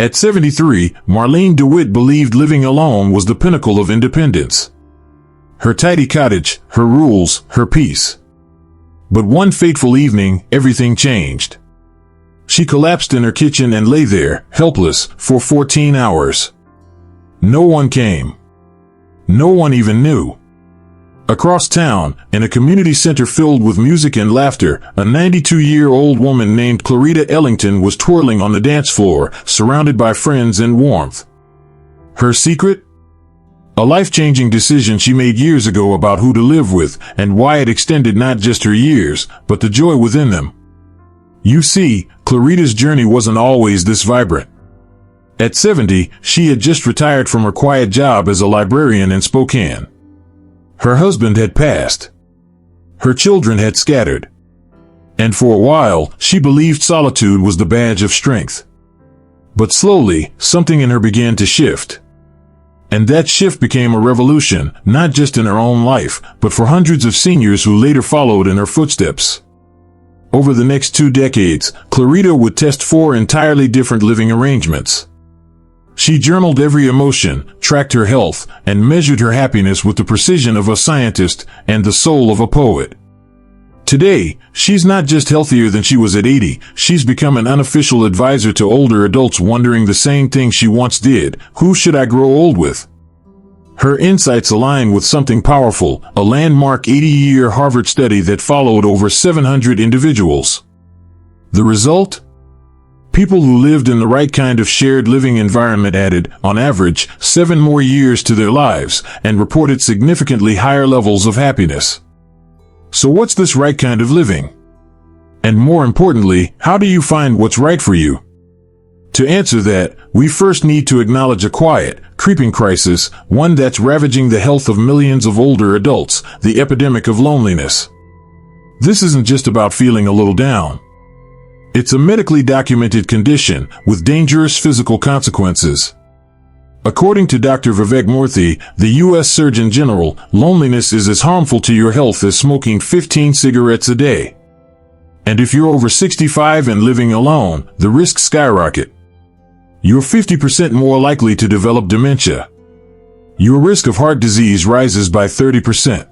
At 73, Marlene DeWitt believed living alone was the pinnacle of independence. Her tidy cottage, her rules, her peace. But one fateful evening, everything changed. She collapsed in her kitchen and lay there, helpless, for 14 hours. No one came. No one even knew. Across town, in a community center filled with music and laughter, a 92-year-old woman named Clarita Ellington was twirling on the dance floor, surrounded by friends and warmth. Her secret? A life-changing decision she made years ago about who to live with and why it extended not just her years, but the joy within them. You see, Clarita's journey wasn't always this vibrant. At 70, she had just retired from her quiet job as a librarian in Spokane. Her husband had passed. Her children had scattered. And for a while, she believed solitude was the badge of strength. But slowly, something in her began to shift. And that shift became a revolution, not just in her own life, but for hundreds of seniors who later followed in her footsteps. Over the next 2 decades, Clarita would test 4 entirely different living arrangements. She journaled every emotion, tracked her health, and measured her happiness with the precision of a scientist and the soul of a poet. Today, she's not just healthier than she was at 80, she's become an unofficial advisor to older adults wondering the same thing she once did: who should I grow old with? Her insights align with something powerful, a landmark 80-year Harvard study that followed over 700 individuals. The result? People who lived in the right kind of shared living environment added, on average, 7 more years to their lives and reported significantly higher levels of happiness. So what's this right kind of living? And more importantly, how do you find what's right for you? To answer that, we first need to acknowledge a quiet, creeping crisis, one that's ravaging the health of millions of older adults: the epidemic of loneliness. This isn't just about feeling a little down. It's a medically documented condition with dangerous physical consequences. According to Dr. Vivek Murthy, the U.S. Surgeon General, loneliness is as harmful to your health as smoking 15 cigarettes a day. And if you're over 65 and living alone, the risks skyrocket. You're 50% more likely to develop dementia. Your risk of heart disease rises by 30%.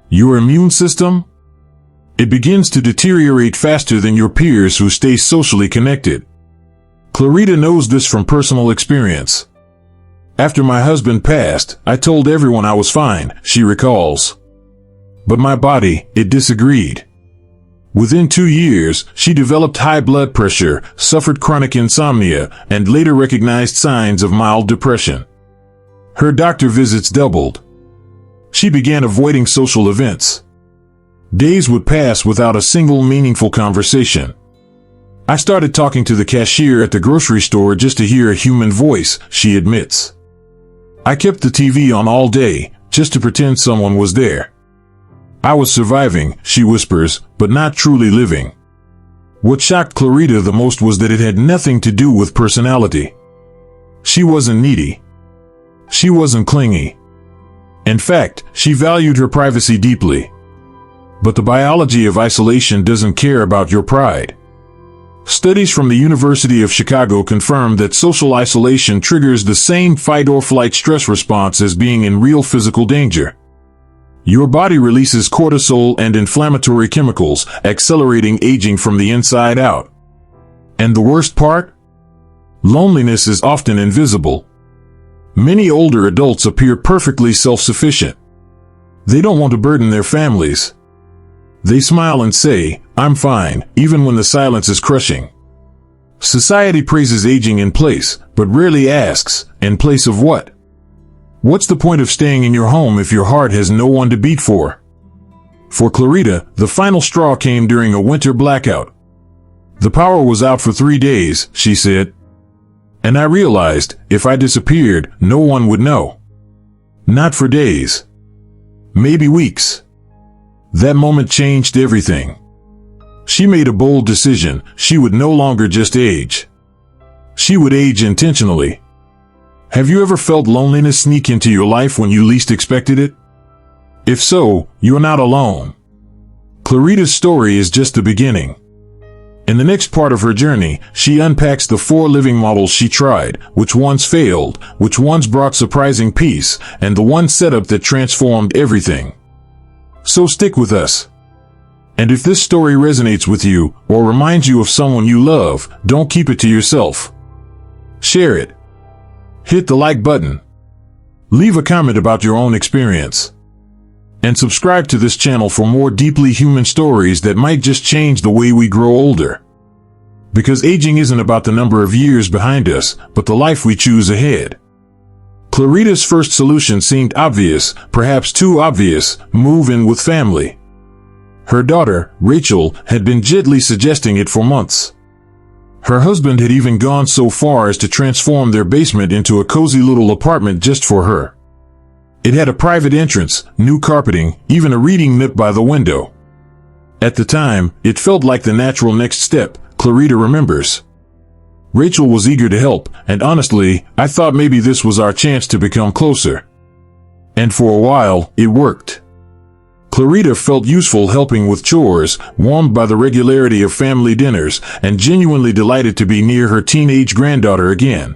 Your immune system? It begins to deteriorate faster than your peers who stay socially connected. Clarita knows this from personal experience. After my husband passed, I told everyone I was fine, she recalls. But my body, it disagreed. Within 2 years, she developed high blood pressure, suffered chronic insomnia, and later recognized signs of mild depression. Her doctor visits doubled. She began avoiding social events. Days would pass without a single meaningful conversation. I started talking to the cashier at the grocery store just to hear a human voice, she admits. I kept the TV on all day, just to pretend someone was there. I was surviving, she whispers, but not truly living. What shocked Clarita the most was that it had nothing to do with personality. She wasn't needy. She wasn't clingy. In fact, she valued her privacy deeply. But the biology of isolation doesn't care about your pride. Studies from the University of Chicago confirm that social isolation triggers the same fight-or-flight stress response as being in real physical danger. Your body releases cortisol and inflammatory chemicals, accelerating aging from the inside out. And the worst part? Loneliness is often invisible. Many older adults appear perfectly self-sufficient. They don't want to burden their families. They smile and say, "I'm fine," even when the silence is crushing. Society praises aging in place, but rarely asks, in place of what? What's the point of staying in your home if your heart has no one to beat for? For Clarita, the final straw came during a winter blackout. The power was out for 3 days, she said. And I realized, if I disappeared, no one would know. Not for days. Maybe weeks. That moment changed everything. She made a bold decision. She would no longer just age. She would age intentionally. Have you ever felt loneliness sneak into your life when you least expected it? If so, you're not alone. Clarita's story is just the beginning. In the next part of her journey, she unpacks the 4 living models she tried, which ones failed, which ones brought surprising peace, and the one setup that transformed everything. So stick with us. And if this story resonates with you, or reminds you of someone you love, don't keep it to yourself. Share it. Hit the like button. Leave a comment about your own experience. And subscribe to this channel for more deeply human stories that might just change the way we grow older. Because aging isn't about the number of years behind us, but the life we choose ahead. Clarita's first solution seemed obvious, perhaps too obvious: move in with family. Her daughter, Rachel, had been gently suggesting it for months. Her husband had even gone so far as to transform their basement into a cozy little apartment just for her. It had a private entrance, new carpeting, even a reading nook by the window. At the time, it felt like the natural next step, Clarita remembers. Rachel was eager to help, and honestly, I thought maybe this was our chance to become closer. And for a while, it worked. Clarita felt useful helping with chores, warmed by the regularity of family dinners, and genuinely delighted to be near her teenage granddaughter again.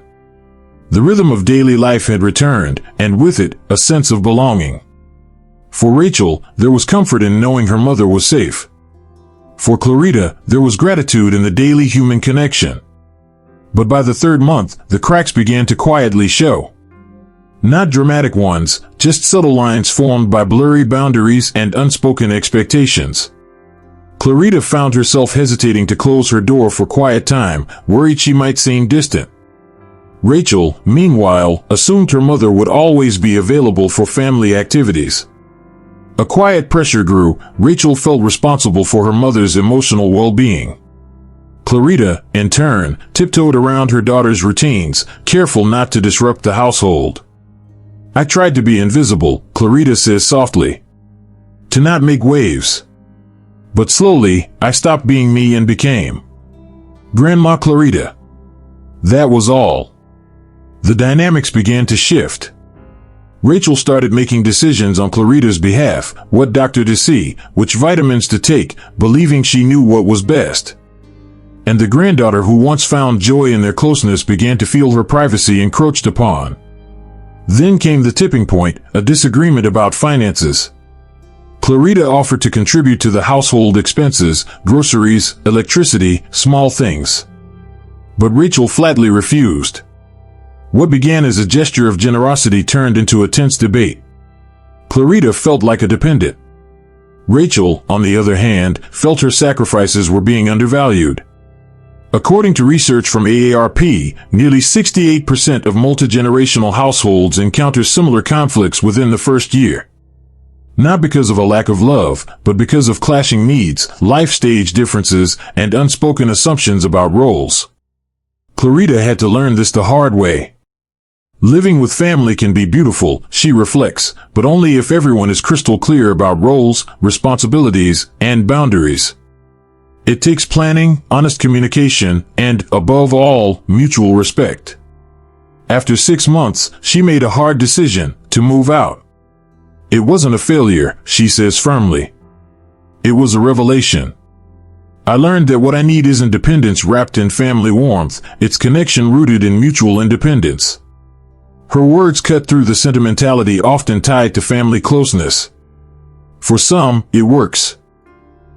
The rhythm of daily life had returned, and with it, a sense of belonging. For Rachel, there was comfort in knowing her mother was safe. For Clarita, there was gratitude in the daily human connection. But by the 3rd month, the cracks began to quietly show. Not dramatic ones, just subtle lines formed by blurry boundaries and unspoken expectations. Clarita found herself hesitating to close her door for quiet time, worried she might seem distant. Rachel, meanwhile, assumed her mother would always be available for family activities. A quiet pressure grew. Rachel felt responsible for her mother's emotional well-being. Clarita, in turn, tiptoed around her daughter's routines, careful not to disrupt the household. I tried to be invisible, Clarita says softly. To not make waves. But slowly, I stopped being me and became Grandma Clarita. That was all. The dynamics began to shift. Rachel started making decisions on Clarita's behalf, what doctor to see, which vitamins to take, believing she knew what was best. And the granddaughter who once found joy in their closeness began to feel her privacy encroached upon. Then came the tipping point, a disagreement about finances. Clarita offered to contribute to the household expenses, groceries, electricity, small things. But Rachel flatly refused. What began as a gesture of generosity turned into a tense debate. Clarita felt like a dependent. Rachel, on the other hand, felt her sacrifices were being undervalued. According to research from AARP, nearly 68% of multi-generational households encounter similar conflicts within the first year. Not because of a lack of love, but because of clashing needs, life stage differences, and unspoken assumptions about roles. Clarita had to learn this the hard way. Living with family can be beautiful, she reflects, but only if everyone is crystal clear about roles, responsibilities, and boundaries. It takes planning, honest communication, and, above all, mutual respect. After 6 months, she made a hard decision, to move out. It wasn't a failure, she says firmly. It was a revelation. I learned that what I need isn't dependence wrapped in family warmth, it's connection rooted in mutual independence. Her words cut through the sentimentality often tied to family closeness. For some, it works.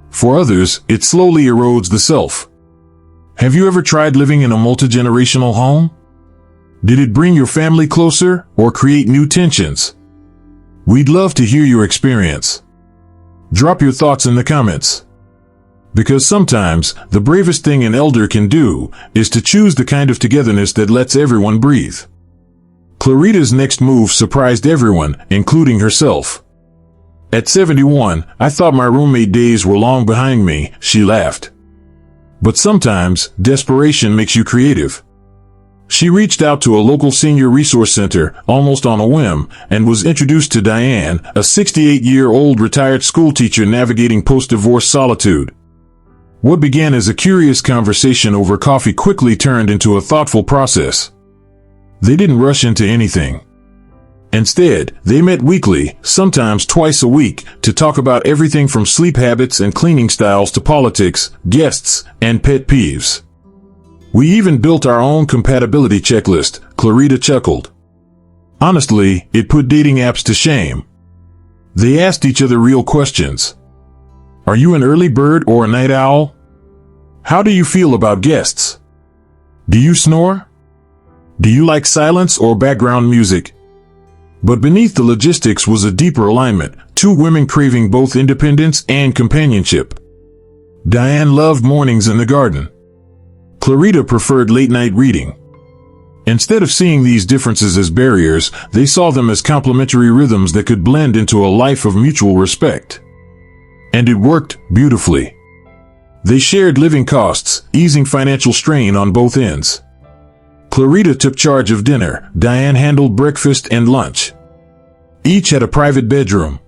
For others, it slowly erodes the self. Have you ever tried living in a multi-generational home? Did it bring your family closer or create new tensions? We'd love to hear your experience. Drop your thoughts in the comments. Because sometimes, the bravest thing an elder can do is to choose the kind of togetherness that lets everyone breathe. Clarita's next move surprised everyone, including herself. At 71, I thought my roommate days were long behind me, she laughed. But sometimes, desperation makes you creative. She reached out to a local senior resource center, almost on a whim, and was introduced to Diane, a 68-year-old retired schoolteacher navigating post-divorce solitude. What began as a curious conversation over coffee quickly turned into a thoughtful process. They didn't rush into anything. Instead, they met weekly, sometimes twice a week, to talk about everything from sleep habits and cleaning styles to politics, guests, and pet peeves. We even built our own compatibility checklist, Clarita chuckled. Honestly, it put dating apps to shame. They asked each other real questions. Are you an early bird or a night owl? How do you feel about guests? Do you snore? Do you like silence or background music? But beneath the logistics was a deeper alignment, two women craving both independence and companionship. Diane loved mornings in the garden. Clarita preferred late-night reading. Instead of seeing these differences as barriers, they saw them as complementary rhythms that could blend into a life of mutual respect. And it worked beautifully. They shared living costs, easing financial strain on both ends. Clarita took charge of dinner, Diane handled breakfast and lunch. Each had a private bedroom.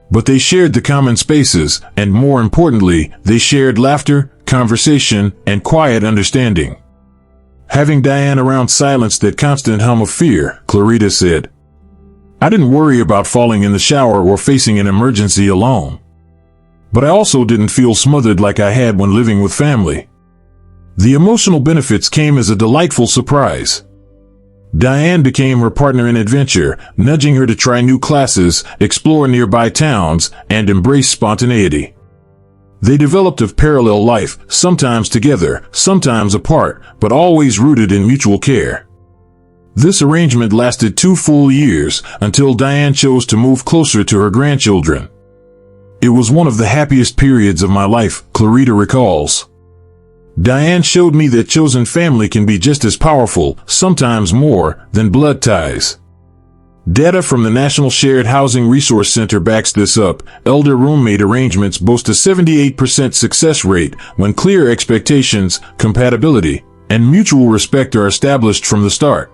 But they shared the common spaces, and more importantly, they shared laughter, conversation, and quiet understanding. Having Diane around silenced that constant hum of fear, Clarita said. I didn't worry about falling in the shower or facing an emergency alone. But I also didn't feel smothered like I had when living with family. The emotional benefits came as a delightful surprise. Diane became her partner in adventure, nudging her to try new classes, explore nearby towns, and embrace spontaneity. They developed a parallel life, sometimes together, sometimes apart, but always rooted in mutual care. This arrangement lasted 2 full years, until Diane chose to move closer to her grandchildren. It was one of the happiest periods of my life, Clarita recalls. Diane showed me that chosen family can be just as powerful, sometimes more, than blood ties. Data from the National Shared Housing Resource Center backs this up. Elder roommate arrangements boast a 78% success rate when clear expectations, compatibility, and mutual respect are established from the start.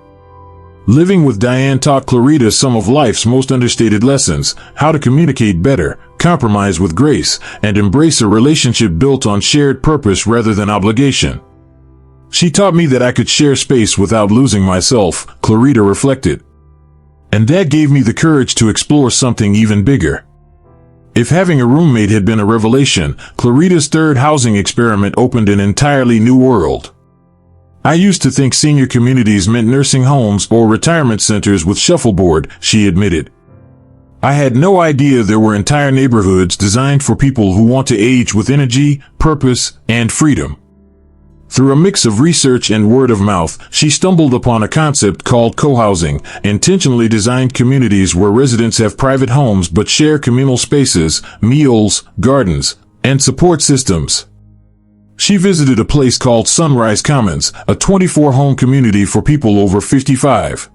Living with Diane taught Clarita some of life's most understated lessons: how to communicate better, compromise with grace, and embrace a relationship built on shared purpose rather than obligation. She taught me that I could share space without losing myself, Clarita reflected. And that gave me the courage to explore something even bigger. If having a roommate had been a revelation, Clarita's third housing experiment opened an entirely new world. I used to think senior communities meant nursing homes or retirement centers with shuffleboard, she admitted. I had no idea there were entire neighborhoods designed for people who want to age with energy, purpose, and freedom. Through a mix of research and word of mouth, she stumbled upon a concept called co-housing, intentionally designed communities where residents have private homes but share communal spaces, meals, gardens, and support systems. She visited a place called Sunrise Commons, a 24-home community for people over 55.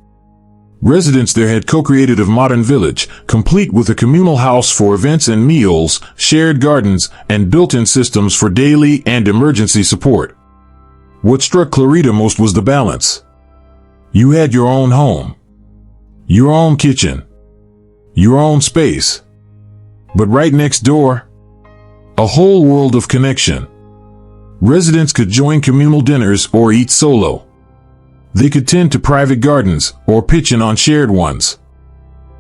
Residents there had co-created a modern village, complete with a communal house for events and meals, shared gardens, and built-in systems for daily and emergency support. What struck Clarita most was the balance. You had your own home, your own kitchen, your own space. But right next door, a whole world of connection. Residents could join communal dinners or eat solo. They could tend to private gardens or pitch in on shared ones.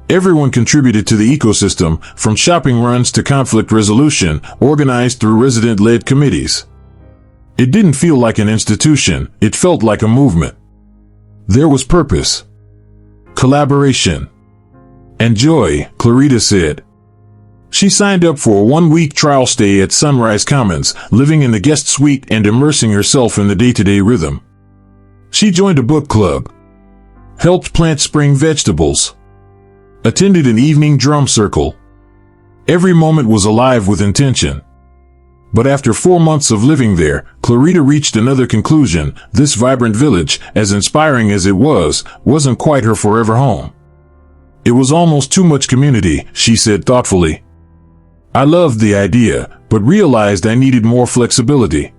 Everyone contributed to the ecosystem, from shopping runs to conflict resolution, organized through resident-led committees. It didn't feel like an institution, it felt like a movement. There was purpose, collaboration, and joy, Clarita said. She signed up for a 1-week trial stay at Sunrise Commons, living in the guest suite and immersing herself in the day-to-day rhythm. She joined a book club, helped plant spring vegetables, attended an evening drum circle. Every moment was alive with intention. But after 4 months of living there, Clarita reached another conclusion: this vibrant village, as inspiring as it was, wasn't quite her forever home. It was almost too much community, she said thoughtfully. I loved the idea, but realized I needed more flexibility.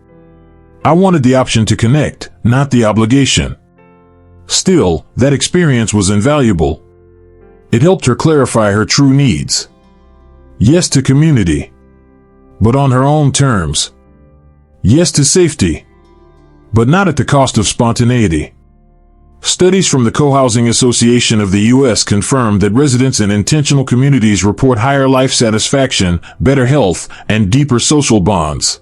I wanted the option to connect, not the obligation. Still, that experience was invaluable. It helped her clarify her true needs. Yes to community, but on her own terms. Yes to safety, but not at the cost of spontaneity. Studies from the Co-Housing Association of the U.S. confirm that residents in intentional communities report higher life satisfaction, better health, and deeper social bonds.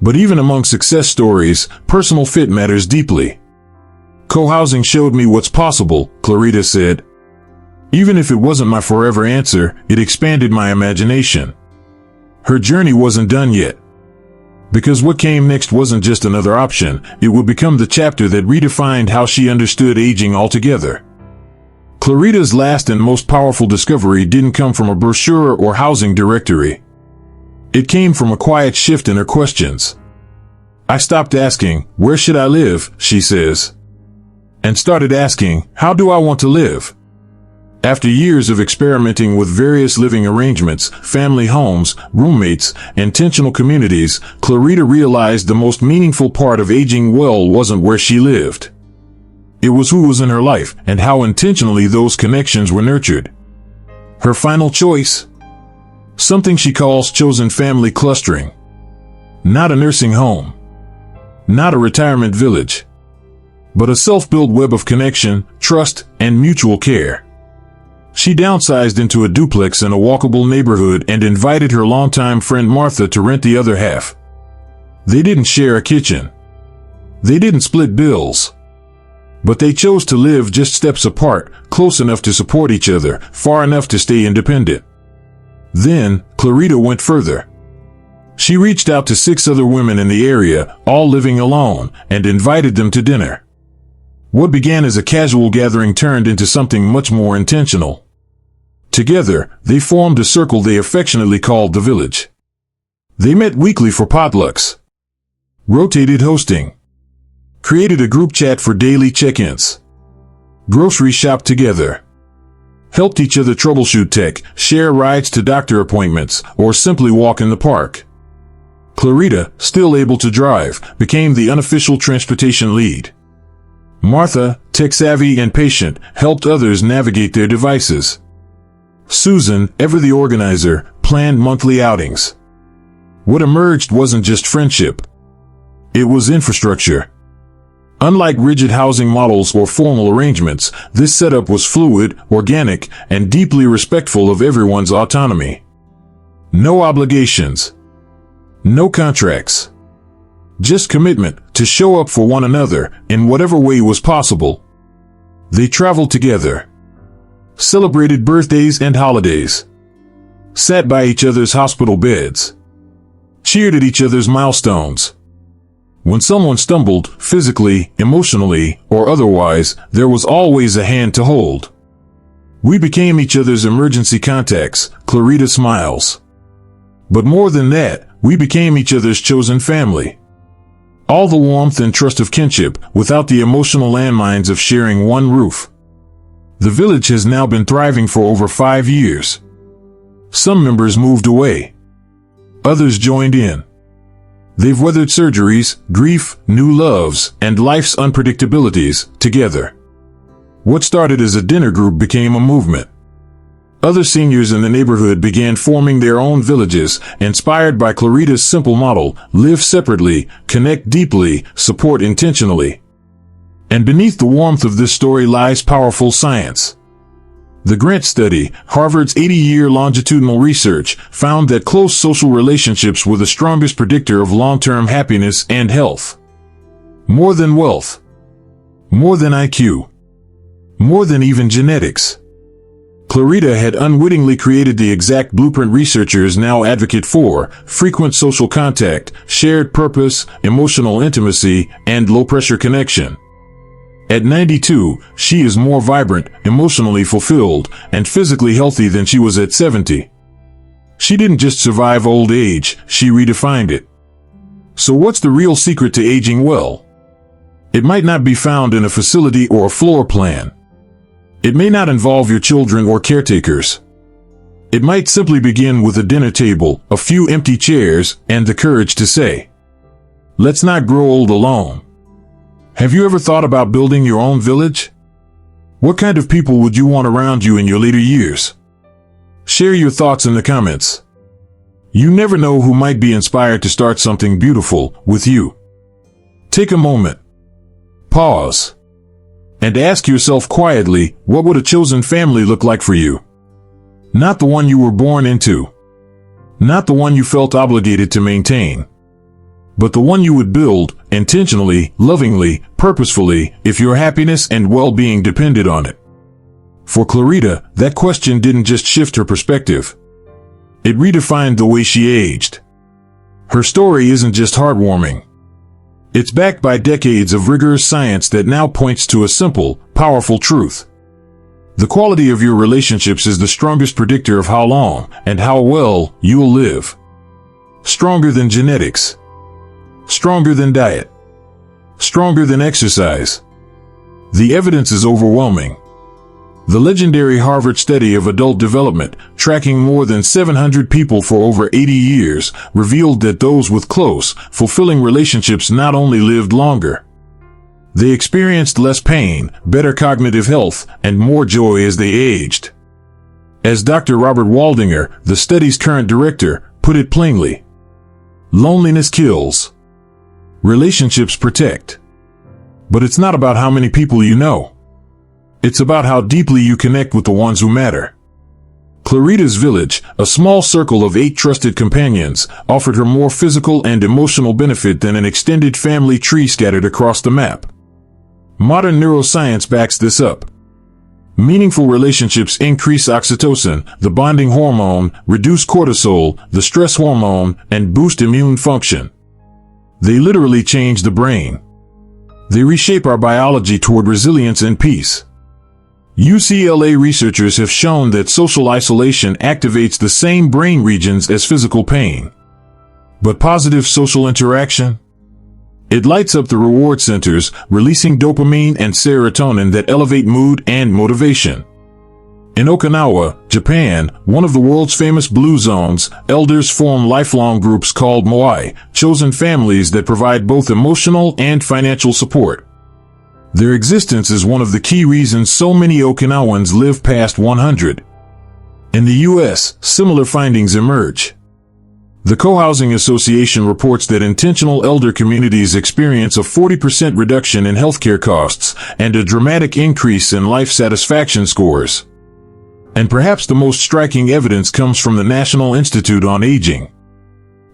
But even among success stories, personal fit matters deeply. Co-housing showed me what's possible, Clarita said. Even if it wasn't my forever answer, it expanded my imagination. Her journey wasn't done yet. Because what came next wasn't just another option, it would become the chapter that redefined how she understood aging altogether. Clarita's last and most powerful discovery didn't come from a brochure or housing directory. It came from a quiet shift in her questions. I stopped asking, "Where should I live?" she says, and started asking, "How do I want to live?" After years of experimenting with various living arrangements, family homes, roommates, intentional communities, Clarita realized the most meaningful part of aging well wasn't where she lived. It was who was in her life and how intentionally those connections were nurtured. Her final choice? Something she calls chosen family clustering. Not a nursing home. Not a retirement village. But a self-built web of connection, trust, and mutual care. She downsized into a duplex in a walkable neighborhood and invited her longtime friend Martha to rent the other half. They didn't share a kitchen. They didn't split bills. But they chose to live just steps apart, close enough to support each other, far enough to stay independent. Then, Clarita went further. She reached out to 6 other women in the area, all living alone, and invited them to dinner. What began as a casual gathering turned into something much more intentional. Together, they formed a circle they affectionately called the Village. They met weekly for potlucks, rotated hosting, created a group chat for daily check-ins, grocery shopped together, helped each other troubleshoot tech, share rides to doctor appointments, or simply walk in the park. Clarita, still able to drive, became the unofficial transportation lead. Martha, tech-savvy and patient, helped others navigate their devices. Susan, ever the organizer, planned monthly outings. What emerged wasn't just friendship. It was infrastructure. Unlike rigid housing models or formal arrangements, this setup was fluid, organic, and deeply respectful of everyone's autonomy. No obligations. No contracts. Just commitment to show up for one another in whatever way was possible. They traveled together, celebrated birthdays and holidays, sat by each other's hospital beds, cheered at each other's milestones. When someone stumbled, physically, emotionally, or otherwise, there was always a hand to hold. We became each other's emergency contacts, Clarita smiles. But more than that, we became each other's chosen family. All the warmth and trust of kinship, without the emotional landmines of sharing one roof. The Village has now been thriving for over 5 years. Some members moved away. Others joined in. They've weathered surgeries, grief, new loves, and life's unpredictabilities together. What started as a dinner group became a movement. Other seniors in the neighborhood began forming their own villages, inspired by Clarita's simple model: live separately, connect deeply, support intentionally. And beneath the warmth of this story lies powerful science. The Grant study, Harvard's 80-year longitudinal research, found that close social relationships were the strongest predictor of long-term happiness and health. More than wealth. More than IQ. More than even genetics. Clarita had unwittingly created the exact blueprint researchers now advocate for: frequent social contact, shared purpose, emotional intimacy, and low-pressure connection. At 92, she is more vibrant, emotionally fulfilled, and physically healthy than she was at 70. She didn't just survive old age, she redefined it. So what's the real secret to aging well? It might not be found in a facility or a floor plan. It may not involve your children or caretakers. It might simply begin with a dinner table, a few empty chairs, and the courage to say, "Let's not grow old alone." Have you ever thought about building your own village? What kind of people would you want around you in your later years? Share your thoughts in the comments. You never know who might be inspired to start something beautiful with you. Take a moment. Pause. And ask yourself quietly, what would a chosen family look like for you? Not the one you were born into. Not the one you felt obligated to maintain. But the one you would build, intentionally, lovingly, purposefully, if your happiness and well-being depended on it. For Clarita, that question didn't just shift her perspective. It redefined the way she aged. Her story isn't just heartwarming. It's backed by decades of rigorous science that now points to a simple, powerful truth. The quality of your relationships is the strongest predictor of how long and how well you'll live. Stronger than genetics. Stronger than diet. Stronger than exercise. The evidence is overwhelming. The legendary Harvard study of adult development, tracking more than 700 people for over 80 years, revealed that those with close, fulfilling relationships not only lived longer. They experienced less pain, better cognitive health, and more joy as they aged. As Dr. Robert Waldinger, the study's current director, put it plainly, loneliness kills. Relationships protect. But it's not about how many people you know. It's about how deeply you connect with the ones who matter. Clarita's village, a small circle of 8 trusted companions, offered her more physical and emotional benefit than an extended family tree scattered across the map. Modern neuroscience backs this up. Meaningful relationships increase oxytocin, the bonding hormone, reduce cortisol, the stress hormone, and boost immune function. They literally change the brain. They reshape our biology toward resilience and peace. UCLA researchers have shown that social isolation activates the same brain regions as physical pain. But positive social interaction? It lights up the reward centers, releasing dopamine and serotonin that elevate mood and motivation. In Okinawa, Japan, one of the world's famous blue zones, elders form lifelong groups called moai, chosen families that provide both emotional and financial support. Their existence is one of the key reasons so many Okinawans live past 100. In the U.S., similar findings emerge. The Co-Housing Association reports that intentional elder communities experience a 40% reduction in healthcare costs and a dramatic increase in life satisfaction scores. And perhaps the most striking evidence comes from the National Institute on Aging.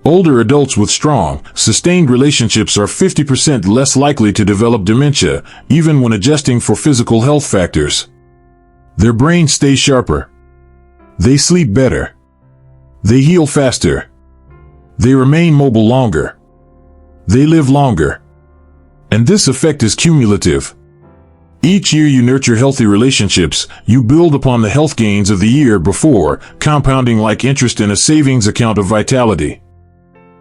Older adults with strong, sustained relationships are 50% less likely to develop dementia, even when adjusting for physical health factors. Their brains stay sharper. They sleep better. They heal faster. They remain mobile longer. They live longer. And this effect is cumulative. Each year you nurture healthy relationships, you build upon the health gains of the year before, compounding like interest in a savings account of vitality.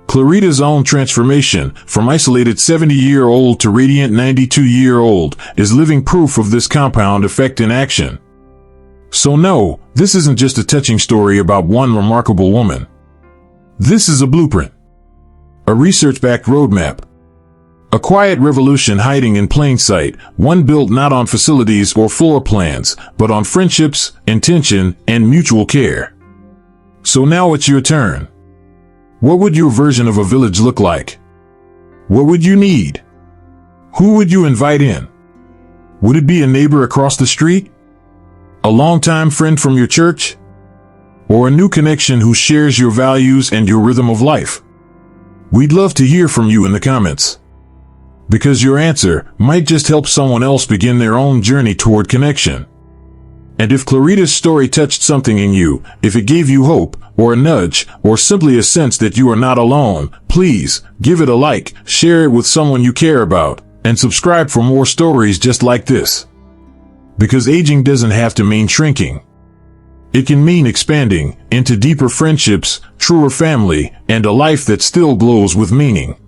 Clarita's own transformation, from isolated 70-year-old to radiant 92-year-old, is living proof of this compound effect in action. So no, this isn't just a touching story about one remarkable woman. This is a blueprint. A research-backed roadmap. A quiet revolution hiding in plain sight, one built not on facilities or floor plans, but on friendships, intention, and mutual care. So now it's your turn. What would your version of a village look like? What would you need? Who would you invite in? Would it be a neighbor across the street? A longtime friend from your church? Or a new connection who shares your values and your rhythm of life? We'd love to hear from you in the comments. Because your answer might just help someone else begin their own journey toward connection. And if Clarita's story touched something in you, if it gave you hope, or a nudge, or simply a sense that you are not alone, please give it a like, share it with someone you care about, and subscribe for more stories just like this. Because aging doesn't have to mean shrinking. It can mean expanding into deeper friendships, truer family, and a life that still glows with meaning.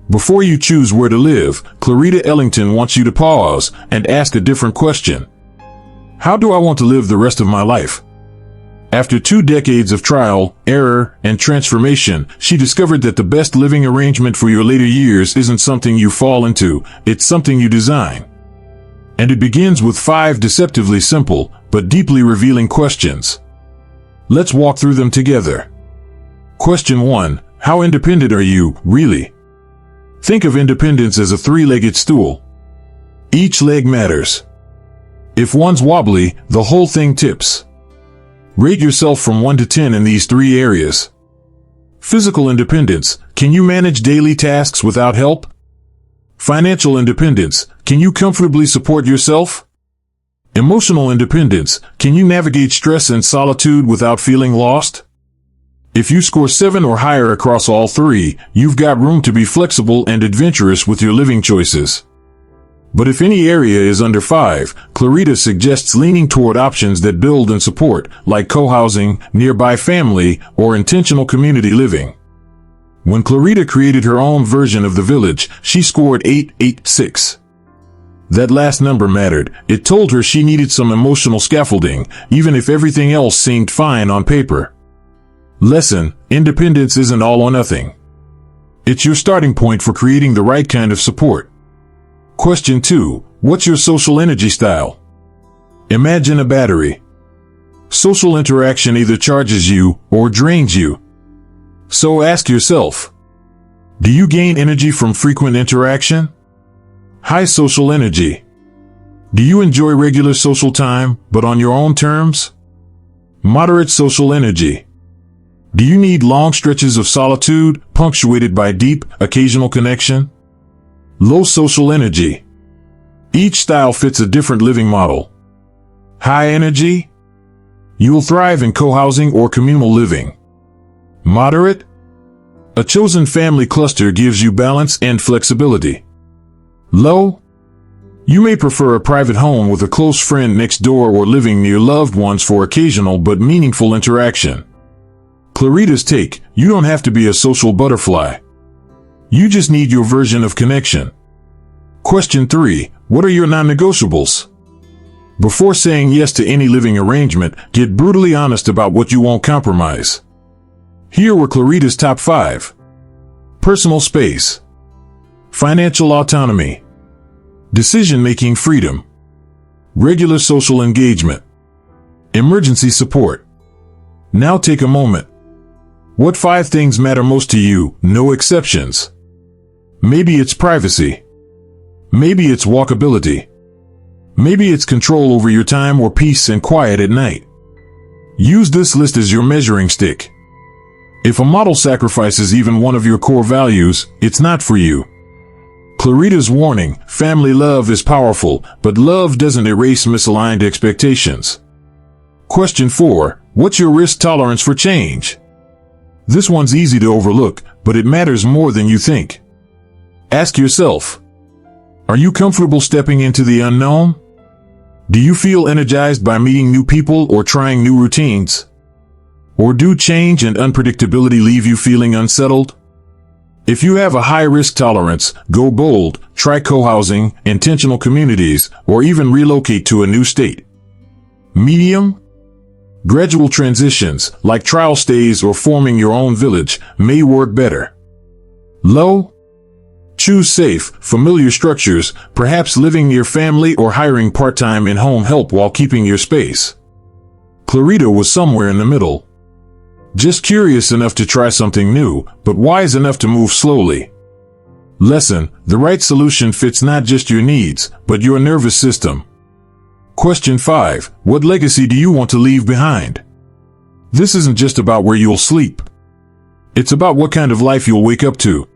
Before you choose where to live, Clarita Ellington wants you to pause and ask a different question. How do I want to live the rest of my life? After 2 decades of trial, error, and transformation, she discovered that the best living arrangement for your later years isn't something you fall into, it's something you design. And it begins with 5 deceptively simple, but deeply revealing questions. Let's walk through them together. Question 1. How independent are you, really? Think of independence as a 3-legged stool. Each leg matters. If one's wobbly, the whole thing tips. Rate yourself from 1 to 10 in these 3 areas. Physical independence. Can you manage daily tasks without help? Financial independence. Can you comfortably support yourself? Emotional independence. Can you navigate stress and solitude without feeling lost? If you score 7 or higher across all 3, you've got room to be flexible and adventurous with your living choices. But if any area is under 5, Clarita suggests leaning toward options that build and support, like co-housing, nearby family, or intentional community living. When Clarita created her own version of the village, she scored 886. That last number mattered. It told her she needed some emotional scaffolding, even if everything else seemed fine on paper. Lesson: independence isn't all or nothing. It's your starting point for creating the right kind of support. Question 2. What's your social energy style? Imagine a battery. Social interaction either charges you or drains you. So ask yourself, do you gain energy from frequent interaction? High social energy. Do you enjoy regular social time, but on your own terms? Moderate social energy. Do you need long stretches of solitude, punctuated by deep, occasional connection? Low social energy. Each style fits a different living model. High energy. You will thrive in co-housing or communal living. Moderate. A chosen family cluster gives you balance and flexibility. Low. You may prefer a private home with a close friend next door or living near loved ones for occasional but meaningful interaction. Clarita's take: you don't have to be a social butterfly. You just need your version of connection. Question 3. What are your non-negotiables? Before saying yes to any living arrangement, get brutally honest about what you won't compromise. Here were Clarita's top 5. Personal space. Financial autonomy. Decision-making freedom. Regular social engagement. Emergency support. Now take a moment. What 5 things matter most to you? No exceptions. Maybe it's privacy. Maybe it's walkability. Maybe it's control over your time or peace and quiet at night. Use this list as your measuring stick. If a model sacrifices even one of your core values, it's not for you. Clarita's warning: family love is powerful, but love doesn't erase misaligned expectations. Question 4. What's your risk tolerance for change? This one's easy to overlook, but it matters more than you think. Ask yourself, are you comfortable stepping into the unknown? Do you feel energized by meeting new people or trying new routines? Or do change and unpredictability leave you feeling unsettled? If you have a high risk tolerance, go bold, try co-housing, intentional communities, or even relocate to a new state. Medium? Gradual transitions, like trial stays or forming your own village, may work better. Low? Choose safe, familiar structures, perhaps living near family or hiring part-time in-home help while keeping your space. Clarita was somewhere in the middle. Just curious enough to try something new, but wise enough to move slowly. Lesson: the right solution fits not just your needs, but your nervous system. Question 5. What legacy do you want to leave behind? This isn't just about where you'll sleep. It's about what kind of life you'll wake up to.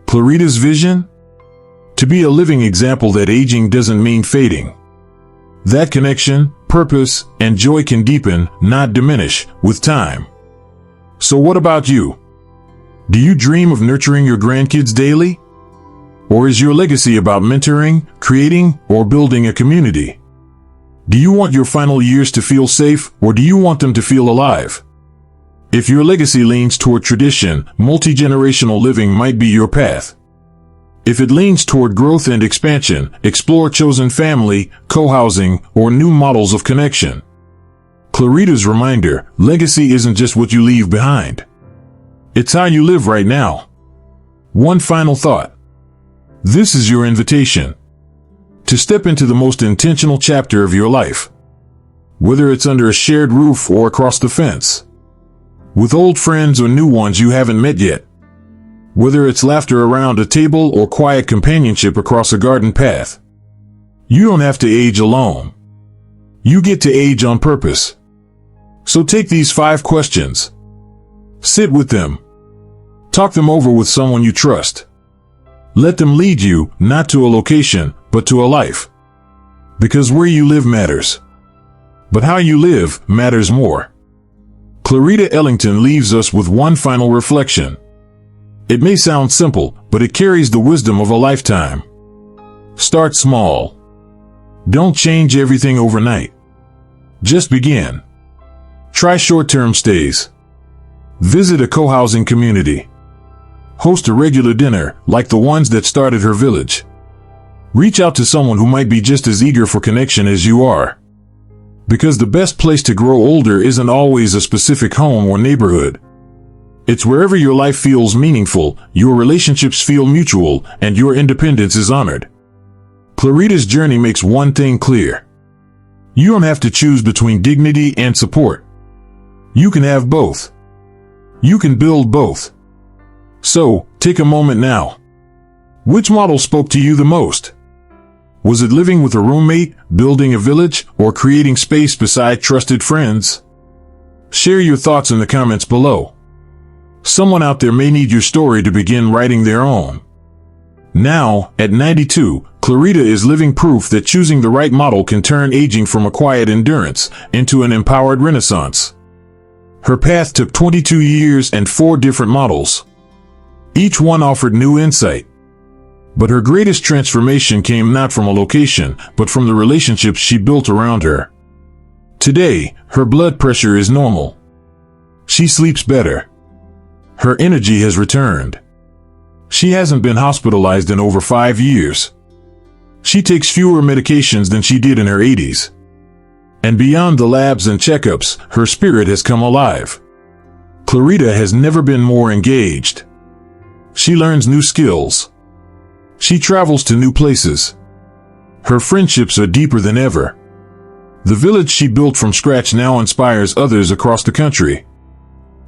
Clarita's vision? To be a living example that aging doesn't mean fading. That connection, purpose, and joy can deepen, not diminish, with time. So what about you? Do you dream of nurturing your grandkids daily? Or is your legacy about mentoring, creating, or building a community? Do you want your final years to feel safe, or do you want them to feel alive? If your legacy leans toward tradition, multi-generational living might be your path. If it leans toward growth and expansion, explore chosen family, co-housing, or new models of connection. Clarita's reminder: legacy isn't just what you leave behind. It's how you live right now. One final thought. This is your invitation to step into the most intentional chapter of your life. Whether it's under a shared roof or across the fence. With old friends or new ones you haven't met yet. Whether it's laughter around a table or quiet companionship across a garden path. You don't have to age alone. You get to age on purpose. So take these 5 questions. Sit with them. Talk them over with someone you trust. Let them lead you, not to a location, but to a life. Because where you live matters. But how you live matters more. Clarita Ellington leaves us with one final reflection. It may sound simple, but it carries the wisdom of a lifetime. Start small. Don't change everything overnight. Just begin. Try short-term stays. Visit a co-housing community. Host a regular dinner, like the ones that started her village. Reach out to someone who might be just as eager for connection as you are. Because the best place to grow older isn't always a specific home or neighborhood. It's wherever your life feels meaningful, your relationships feel mutual, and your independence is honored. Clarita's journey makes one thing clear. You don't have to choose between dignity and support. You can have both. You can build both. So, take a moment now. Which model spoke to you the most? Was it living with a roommate, building a village, or creating space beside trusted friends? Share your thoughts in the comments below. Someone out there may need your story to begin writing their own. Now, at 92, Clarita is living proof that choosing the right model can turn aging from a quiet endurance into an empowered renaissance. Her path took 22 years and 4 different models. Each one offered new insight. But her greatest transformation came not from a location, but from the relationships she built around her. Today, her blood pressure is normal. She sleeps better. Her energy has returned. She hasn't been hospitalized in over 5 years. She takes fewer medications than she did in her 80s. And beyond the labs and checkups, her spirit has come alive. Clarita has never been more engaged. She learns new skills. She travels to new places. Her friendships are deeper than ever. The village she built from scratch now inspires others across the country.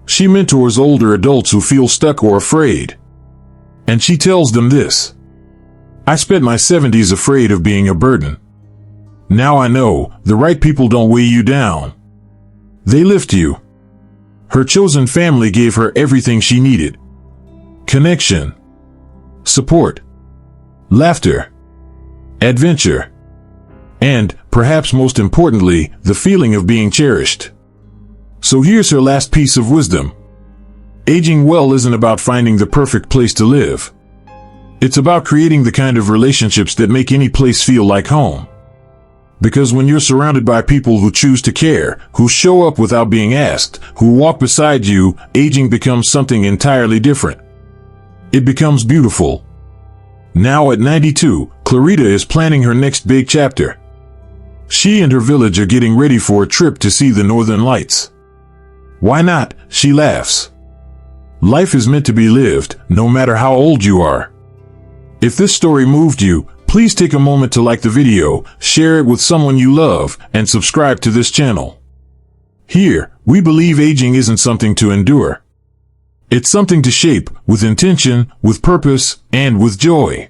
She mentors older adults who feel stuck or afraid. And she tells them this: I spent my 70s afraid of being a burden. Now I know, the right people don't weigh you down. They lift you. Her chosen family gave her everything she needed. Connection, support, laughter, adventure, and, perhaps most importantly, the feeling of being cherished. So here's her last piece of wisdom. Aging well isn't about finding the perfect place to live. It's about creating the kind of relationships that make any place feel like home. Because when you're surrounded by people who choose to care, who show up without being asked, who walk beside you, aging becomes something entirely different. It becomes beautiful. Now at 92, Clarita is planning her next big chapter. She and her village are getting ready for a trip to see the Northern Lights. Why not? She laughs. Life is meant to be lived, no matter how old you are. If this story moved you, please take a moment to like the video, share it with someone you love, and subscribe to this channel. Here, we believe aging isn't something to endure. It's something to shape, with intention, with purpose, and with joy.